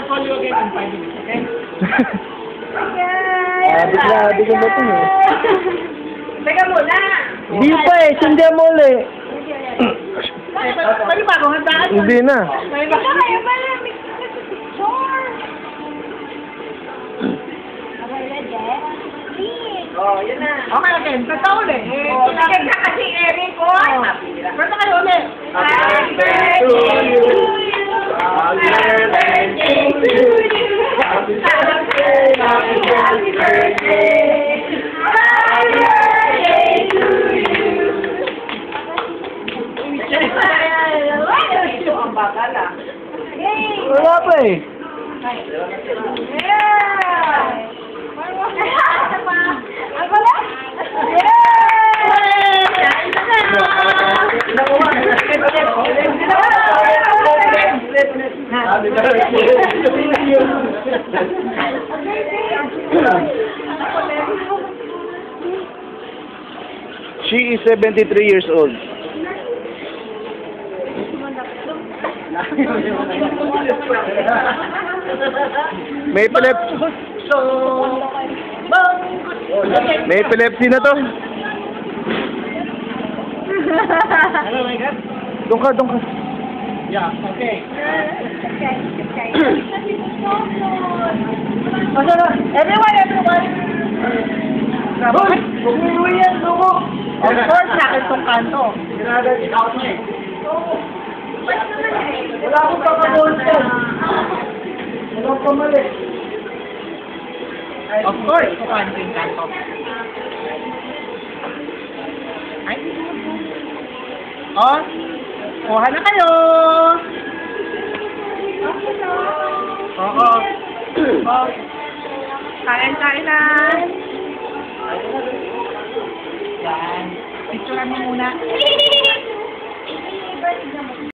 call you again in 5 minutes, okay? Bigla ba ito eh? Teka muna. Di pa eh, sundihan mo ulit. Pwede ba akong handaan? Hindi na. May ba? Kayo ba lang? Sure. Okay, ready? Oh, yun na. Okay, okay. Kanta ulit. Oh, nakita na kasi Eric, oh. Kanta kayo ulit. Happy birthday to you. Happy birthday to you. Happy birthday. Happy birthday. Happy birthday to you. Ang bakal ah. Wala pa eh. Yeah! Ang wala? She is 73 years old. May epilepsy na to. Hello, my God. Doon ka. Yeah, okay. Everyone! Hoy! Bumuwi yan, lumo! Of course, sa akin itong kanto. Ikaw mo eh. Wala akong kakabulton. Wala akong pamali. Of course, kung kanto yung kanto. Ay. Oh, kuha na kayo. Oo. Oh. Kain na. Yan. Picturean mo muna.